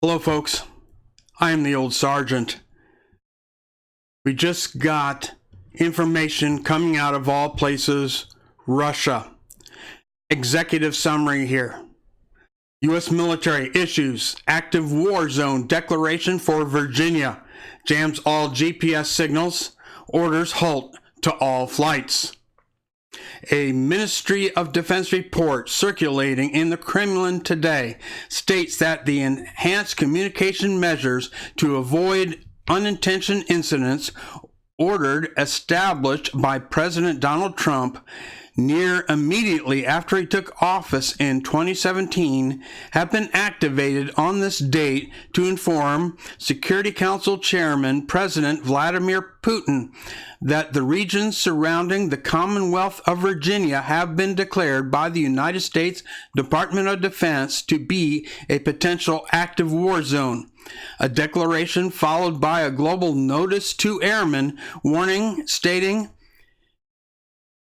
Hello, folks. I am the old sergeant. We just got information coming out of all places, Russia. Executive summary here. U.S. military issues active war zone declaration for Virginia. Jams all GPS signals. Orders halt to all flights. A Ministry of Defense report circulating in the Kremlin today states that the enhanced communication measures to avoid unintentional incidents established by President Donald Trump near immediately after he took office in 2017 have been activated on this date to inform Security Council Chairman President Vladimir Putin that the regions surrounding the Commonwealth of Virginia have been declared by the United States Department of Defense to be a potential active war zone. A declaration followed by a global notice to airmen warning stating,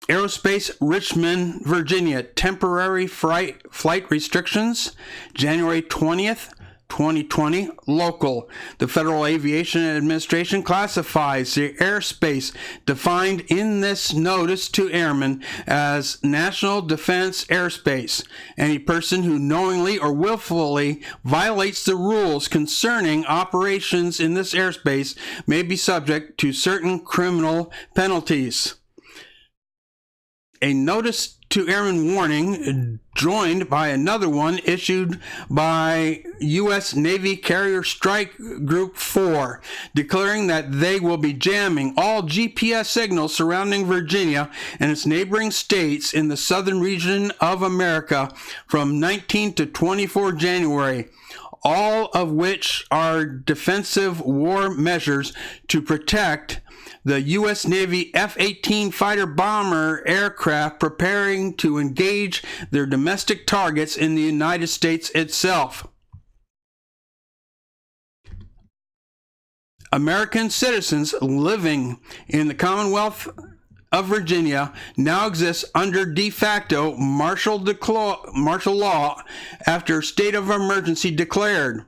Aerospace Richmond, Virginia, temporary flight restrictions, January 20th, 2020, local. The Federal Aviation Administration classifies the airspace defined in this notice to airmen as national defense airspace. Any person who knowingly or willfully violates the rules concerning operations in this airspace may be subject to certain criminal penalties. A notice to airmen warning joined by another one issued by U.S. Navy Carrier Strike Group 4, declaring that they will be jamming all GPS signals surrounding Virginia and its neighboring states in the southern region of America from 19 to 24 January. All of which are defensive war measures to protect the U.S. Navy F-18 fighter bomber aircraft preparing to engage their domestic targets in the United States itself. American citizens living in the Commonwealth of Virginia now exists under de facto martial law after state of emergency declared.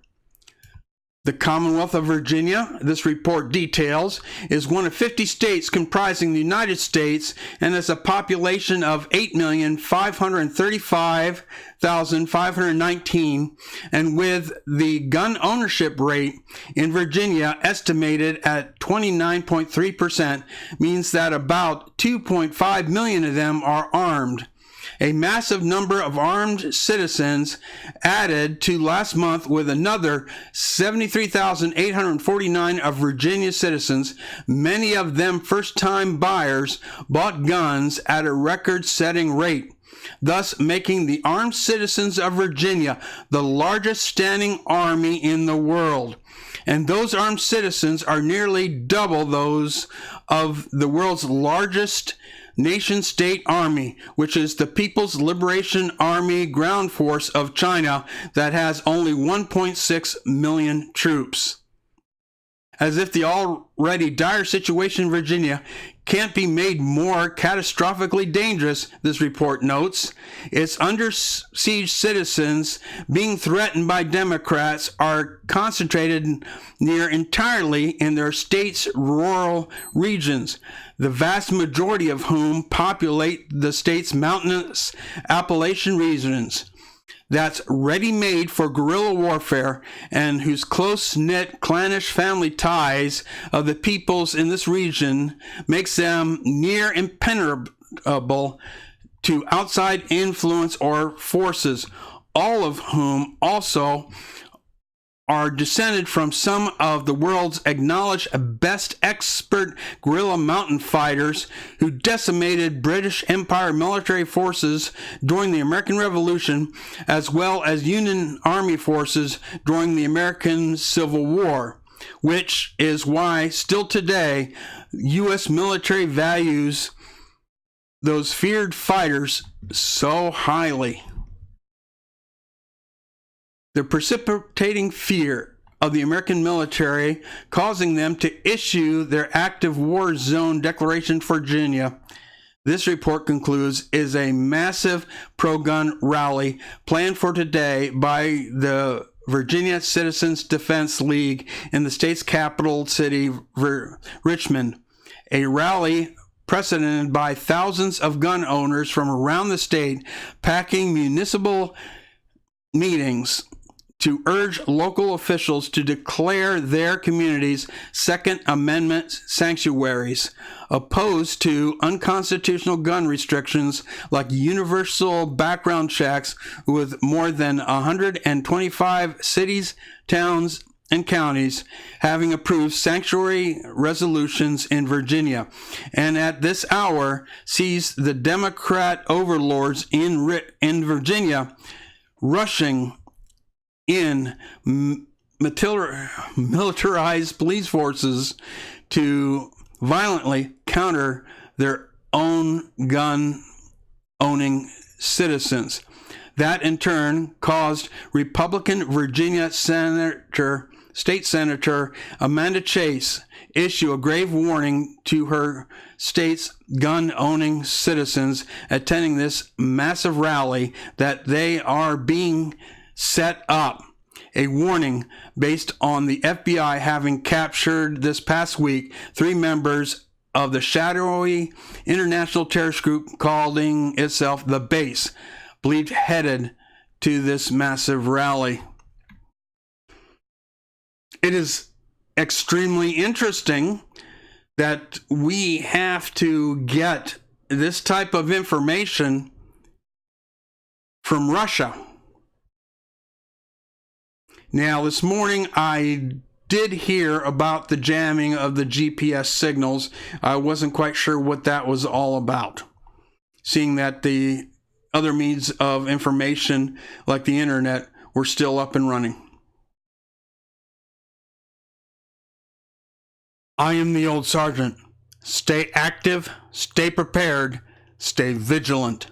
The Commonwealth of Virginia, this report details, is one of 50 states comprising the United States and has a population of 8,535,519, and with the gun ownership rate in Virginia estimated at 29.3%, means that about 2.5 million of them are armed. A massive number of armed citizens added to last month with another 73,849 of Virginia citizens, many of them first-time buyers, bought guns at a record-setting rate, thus making the armed citizens of Virginia the largest standing army in the world. And those armed citizens are nearly double those of the world's largest nation-state army, which is the People's Liberation Army Ground Force of China that has only 1.6 million troops. As if the already dire situation in Virginia can't be made more catastrophically dangerous, this report notes, its under-siege citizens being threatened by Democrats are concentrated near entirely in their state's rural regions, the vast majority of whom populate the state's mountainous Appalachian regions. That's ready-made for guerrilla warfare and whose close-knit clannish family ties of the peoples in this region makes them near impenetrable to outside influence or forces, all of whom also are descended from some of the world's acknowledged best expert guerrilla mountain fighters who decimated British Empire military forces during the American Revolution, as well as Union Army forces during the American Civil War, which is why still today U.S. military values those feared fighters so highly. The precipitating fear of the American military causing them to issue their active war zone declaration for Virginia, this report concludes, is a massive pro-gun rally planned for today by the Virginia Citizens Defense League in the state's capital city, Richmond. A rally precedented by thousands of gun owners from around the state packing municipal meetings to urge local officials to declare their communities Second Amendment sanctuaries, opposed to unconstitutional gun restrictions like universal background checks, with more than 125 cities, towns, and counties having approved sanctuary resolutions in Virginia, and at this hour sees the Democrat overlords in Virginia rushing in militarized police forces to violently counter their own gun-owning citizens. That in turn caused Republican Virginia State Senator Amanda Chase issue a grave warning to her state's gun-owning citizens attending this massive rally that they are being set up. A warning based on the FBI having captured this past week 3 members of the shadowy international terrorist group calling itself the Base, believed headed to this massive rally. It is extremely interesting that we have to get this type of information from Russia. Now, this morning I did hear about the jamming of the GPS signals. I wasn't quite sure what that was all about, seeing that the other means of information, like the internet, were still up and running. I am the old sergeant. Stay active, stay prepared, stay vigilant.